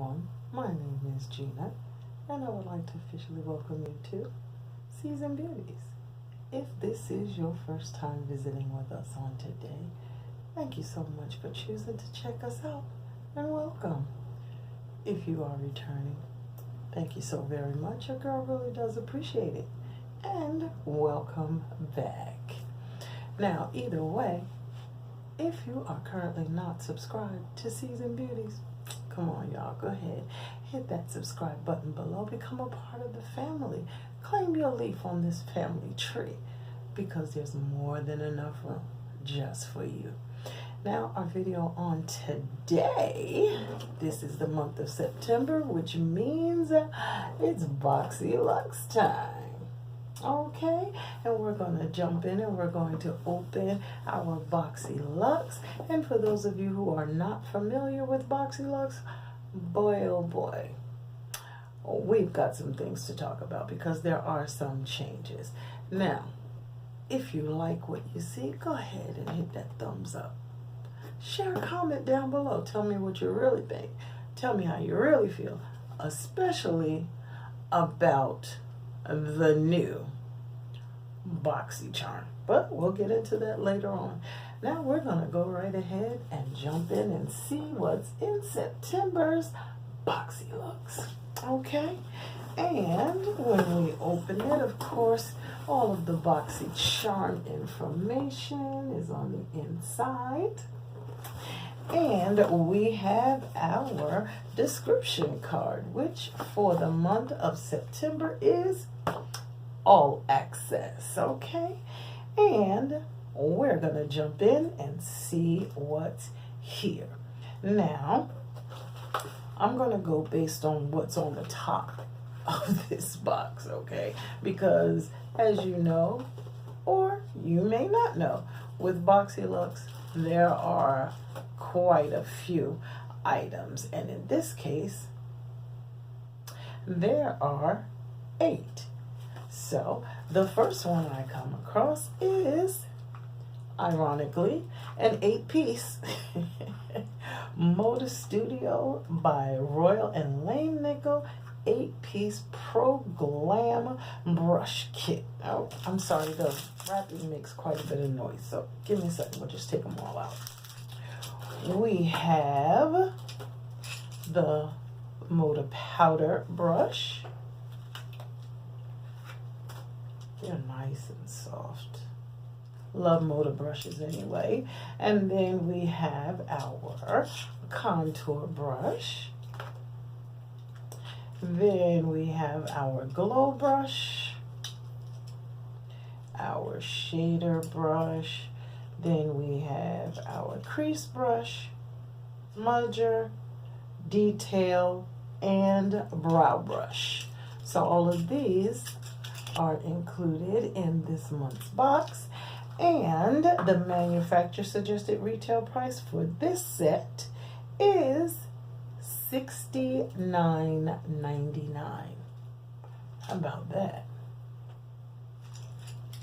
everyone, my name is Gina, and I would like to officially welcome you to Seasoned Beauties. If this is your first time visiting with us on today, thank you so much for choosing to check us out, and welcome. If you are returning, thank you so very much. Your girl really does appreciate it, and welcome back. Now, either way, if you are currently not subscribed to Seasoned Beauties, come on, y'all, go ahead. Hit that subscribe button below. Become a part of the family. Claim your leaf on this family tree because there's more than enough room just for you. Now, our video on today, this is the month of September, which means it's BoxyLux time. Okay, and we're going to jump in and we're going to open our BoxyLux. And for those of you who are not familiar with BoxyLux, boy oh boy, we've got some things to talk about because there are some changes. Now, if you like what you see, go ahead and hit that thumbs up. Share a comment down below. Tell me what you really think. Tell me how you really feel, especially about the new BoxyCharm, but we'll get into that later on. Now we're gonna go right ahead and jump in and see what's in September's BoxyLux. Okay, and when we open it, of course, all of the BoxyCharm information is on the inside. And we have our description card, which for the month of September is all access, okay? And we're going to jump in and see what's here. Now, I'm going to go based on what's on the top of this box, okay? Because as you know, or you may not know, with BoxyLux, there are quite a few items, and in this case there are 8. So the first one I come across is, ironically, an 8-piece Moda Studio by Royal and Langnickel 8-piece Pro Glam brush kit. Oh, I'm sorry, the wrapping makes quite a bit of noise, so give me a second, we'll just take them all out. We have the Moda powder brush. They're nice and soft. Love Moda brushes anyway. And then we have our contour brush. Then we have our glow brush, our shader brush. Then we have our crease brush, smudger, detail, and brow brush. So all of these are included in this month's box. And the manufacturer suggested retail price for this set is $69.99. How about that?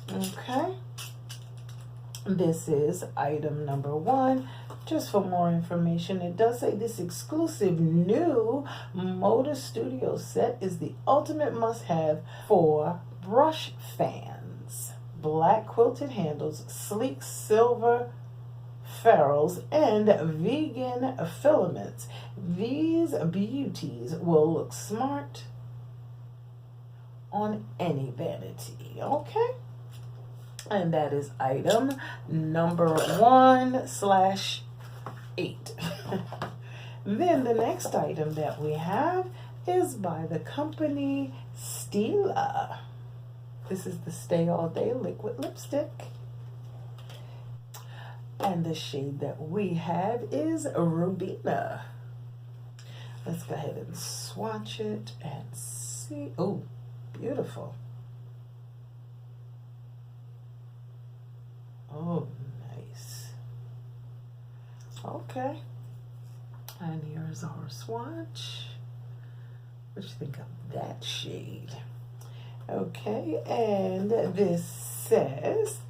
Okay. This is item number 1. Just for more information, it does say this exclusive new Moda Studio set is the ultimate must-have for brush fans. Black quilted handles, sleek silver ferrules, and vegan filaments. These beauties will look smart on any vanity, okay? And that is item number 1/8. Then the next item that we have is by the company Stila. This is the Stay All Day liquid lipstick. And the shade that we have is Rubina. Let's go ahead and swatch it and see. Oh, beautiful. Oh, nice. Okay. And here's our swatch. What you think of that shade? Okay, and this says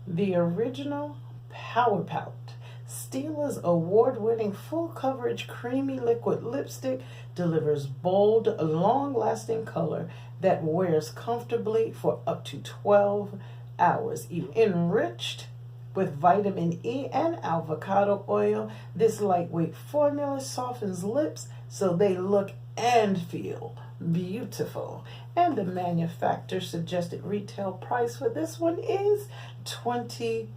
the original Power Pout Stila's award-winning full-coverage creamy liquid lipstick delivers bold, long-lasting color that wears comfortably for up to 12 hours. Enriched with vitamin E and avocado oil, this lightweight formula softens lips so they look and feel beautiful. And the manufacturer suggested retail price for this one is $22.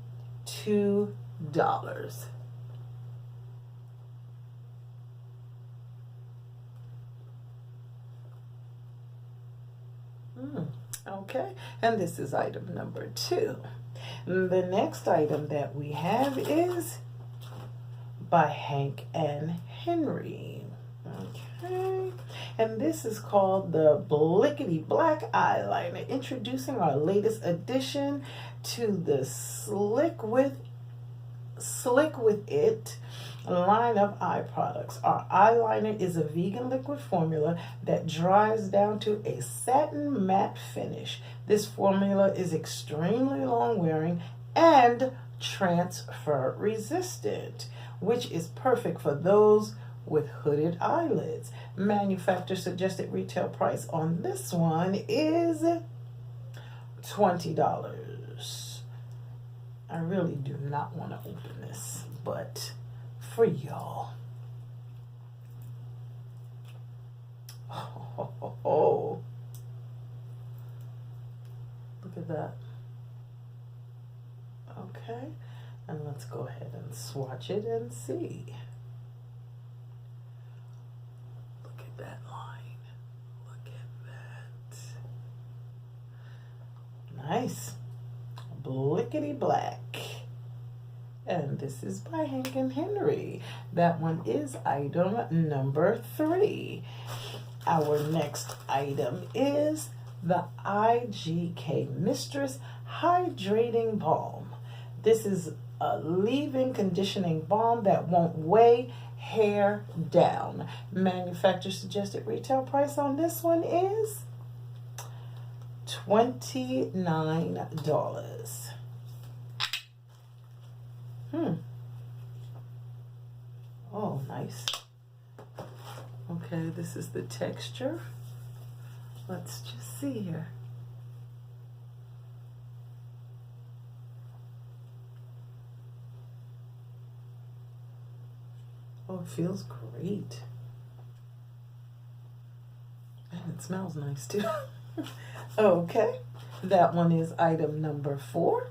Okay, and this is item number 2. The next item that we have is by Hank and Henry. Okay, and this is called the Blickety Black Eyeliner, introducing our latest addition to the Slick With It line of eye products. Our eyeliner is a vegan liquid formula that dries down to a satin matte finish. This formula is extremely long wearing and transfer resistant, which is perfect for those with hooded eyelids. Manufacturer suggested retail price on this one is $20. I really do not want to open this, but for y'all. Oh, look at that. Okay, and let's go ahead and swatch it and see. Look at that line. Look at that. Nice. Blickety black. And this is by Hank and Henry. That one is item number 3. Our next item is the IGK Mistress Hydrating Balm. This is a leave-in conditioning balm that won't weigh hair down. Manufacturer suggested retail price on this one is $29. Oh, nice. Okay, this is the texture. Let's just see here. Oh, it feels great. And it smells nice too. Okay, that one is item number 4.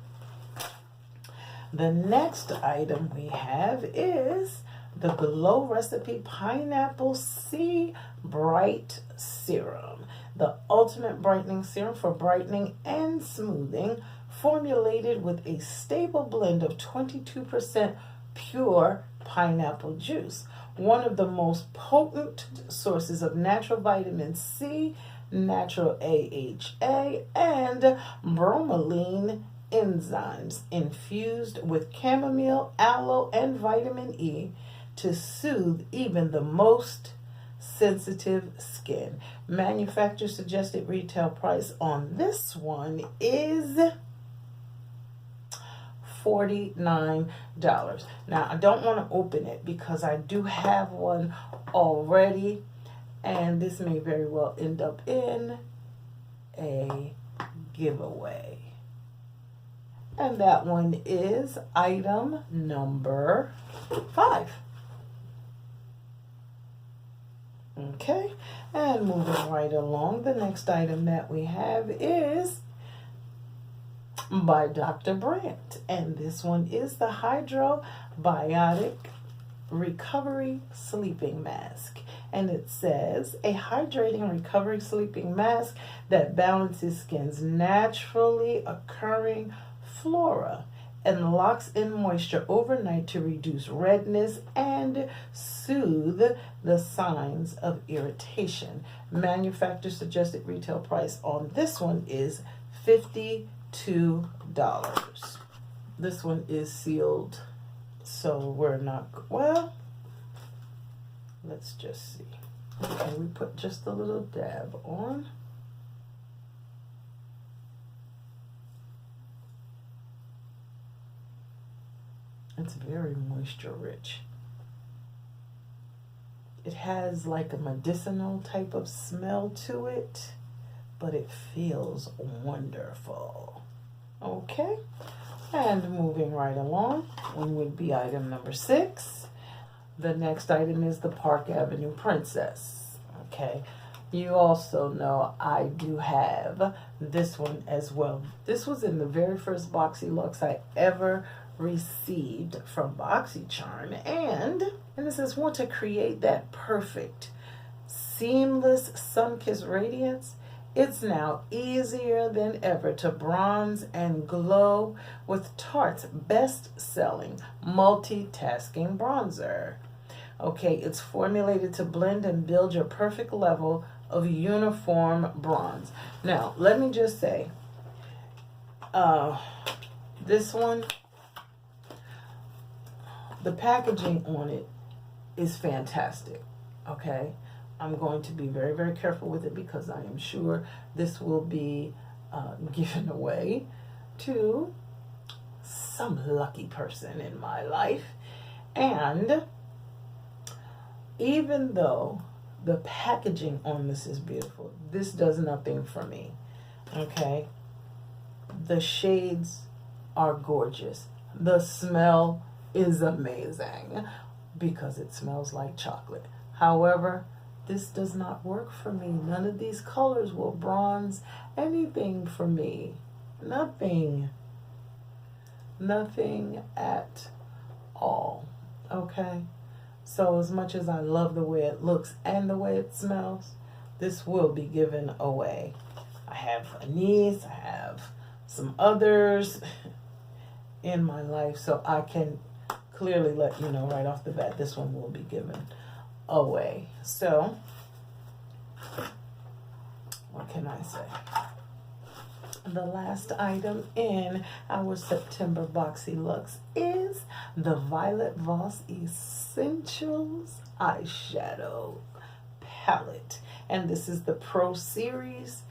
The next item we have is the Glow Recipe Pineapple C Bright Serum, the ultimate brightening serum for brightening and smoothing, formulated with a stable blend of 22% pure pineapple juice, one of the most potent sources of natural vitamin C, natural AHA, and bromelain enzymes, infused with chamomile, aloe, and vitamin E to soothe even the most sensitive skin. Manufacturer suggested retail price on this one is $49. Now, I don't want to open it because I do have one already, and this may very well end up in a giveaway. And that one is item number 5. Okay, and moving right along, the next item that we have is by Dr. Brandt, and this one is the Hydrobiotic Recovery Sleeping Mask. And it says, a hydrating recovery sleeping mask that balances skin's naturally occurring flora and locks in moisture overnight to reduce redness and soothe the signs of irritation. Manufacturer suggested retail price on this one is $52. This one is sealed, so we're not, well, let's just see. Okay, we put just a little dab on. It it's very moisture rich. It has like a medicinal type of smell to it, but it feels wonderful. Okay, and moving right along, one would be item number 6. The next item is the Park Avenue Princess. Okay, you also know I do have this one as well. This was in the very first BoxyLux I ever received from BoxyCharm, and it says, want to create that perfect seamless sun-kissed radiance? It's now easier than ever to bronze and glow with Tarte's best-selling multitasking bronzer. Okay, it's formulated to blend and build your perfect level of uniform bronze. Now, let me just say, this one, the packaging on it is fantastic, okay? I'm going to be very, very careful with it because I am sure this will be given away to some lucky person in my life. And even though the packaging on this is beautiful, this does nothing for me, okay? The shades are gorgeous. The smell is amazing because it smells like chocolate. However, this does not work for me. None of these colors will bronze anything for me. Nothing. Nothing at all. Okay? So as much as I love the way it looks and the way it smells, this will be given away. I have a niece, I have some others in my life, so I can clearly let you know right off the bat this one will be given away. So what can I say? The last item in our September BoxyLux is the Violet Voss Essentials eyeshadow palette, and this is the Pro Series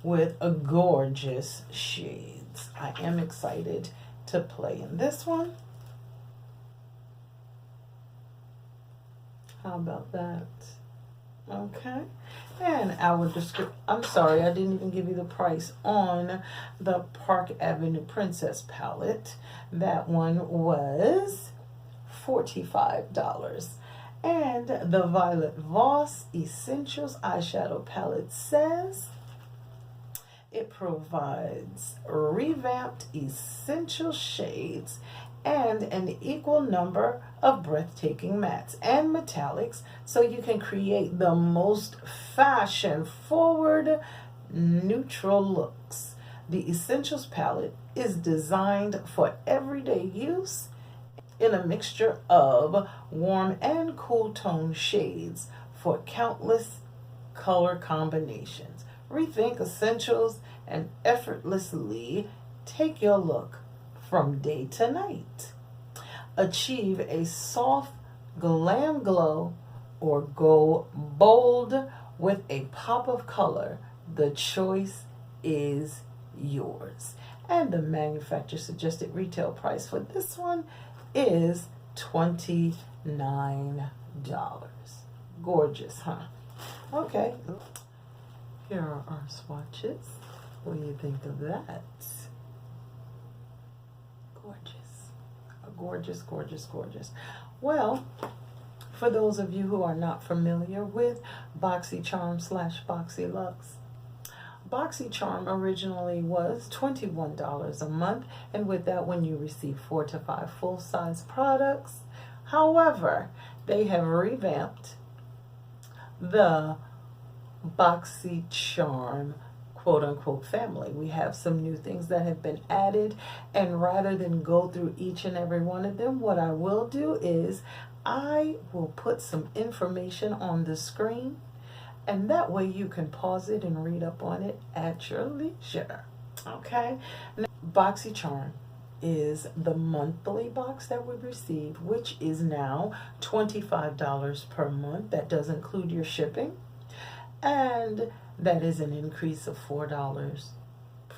with a gorgeous shades. I am excited to play in this one. How about that? Okay. And our description, I'm sorry, I didn't even give you the price on the Park Avenue Princess palette. That one was $45. And the Violet Voss Essentials eyeshadow palette says it provides revamped essential shades and an equal number of breathtaking mattes and metallics so you can create the most fashion-forward neutral looks. The Essentials palette is designed for everyday use in a mixture of warm and cool tone shades for countless color combinations. Rethink essentials and effortlessly take your look from day to night. Achieve a soft glam glow or go bold with a pop of color. The choice is yours. And the manufacturer suggested retail price for this one is $29. Gorgeous, huh? Okay. Here are our swatches. What do you think of that? Gorgeous. Gorgeous, gorgeous, gorgeous. Well, for those of you who are not familiar with BoxyCharm / BoxyLux, BoxyCharm originally was $21 a month, and with that one you receive 4 to 5 full-size products. However, they have revamped the BoxyCharm quote-unquote family. We have some new things that have been added, and rather than go through each and every one of them, what I will do is I will put some information on the screen, and that way you can pause it and read up on it at your leisure. Okay? Now, BoxyCharm is the monthly box that we receive, which is now $25 per month. That does include your shipping, and that is an increase of $4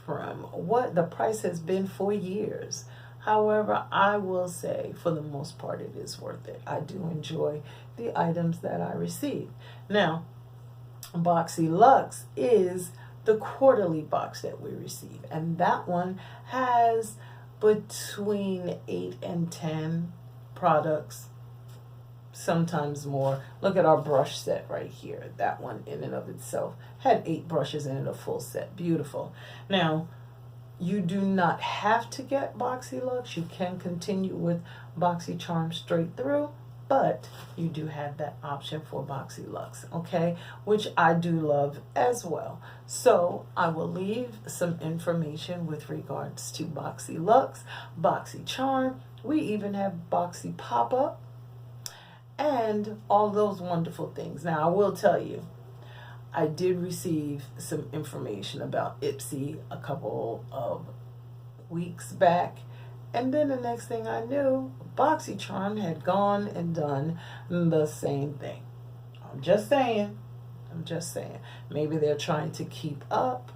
from what the price has been for years. However, I will say for the most part it is worth it. I do enjoy the items that I receive. Now, Boxy Lux is the quarterly box that we receive, and that one has between 8 and 10 products, sometimes more. Look at our brush set right here. That one in and of itself had 8 brushes in it, a full set. Beautiful. Now, you do not have to get Boxy Lux. You can continue with BoxyCharm straight through, but you do have that option for Boxy Lux, okay, which I do love as well. So I will leave some information with regards to Boxy Lux, BoxyCharm. We even have Boxy Pop-Up and all those wonderful things. Now, I will tell you, I did receive some information about Ipsy a couple of weeks back, and then the next thing I knew, BoxyCharm had gone and done the same thing. I'm just saying. Maybe they're trying to keep up.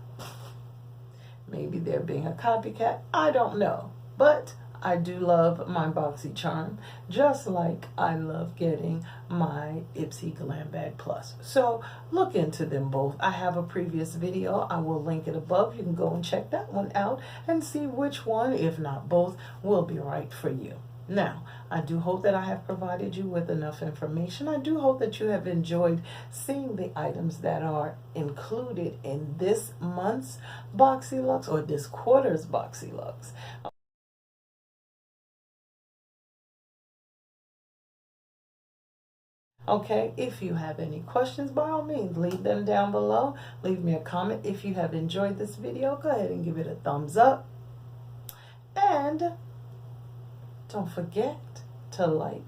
Maybe they're being a copycat. I don't know. But I do love my BoxyCharm, just like I love getting my Ipsy Glam Bag Plus. So look into them both. I have a previous video. I will link it above. You can go and check that one out and see which one, if not both, will be right for you. Now, I do hope that I have provided you with enough information. I do hope that you have enjoyed seeing the items that are included in this month's Boxy Lux or this quarter's Boxy Lux. Okay, if you have any questions, by all means, leave them down below. Leave me a comment. If you have enjoyed this video, go ahead and give it a thumbs up. And don't forget to like,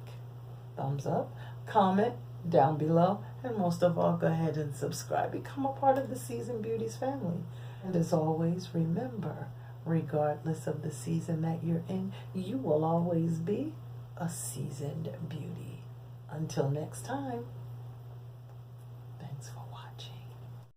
thumbs up, comment down below, and most of all, go ahead and subscribe. Become a part of the Seasoned Beauties family. And as always, remember, regardless of the season that you're in, you will always be a seasoned beauty. Until next time.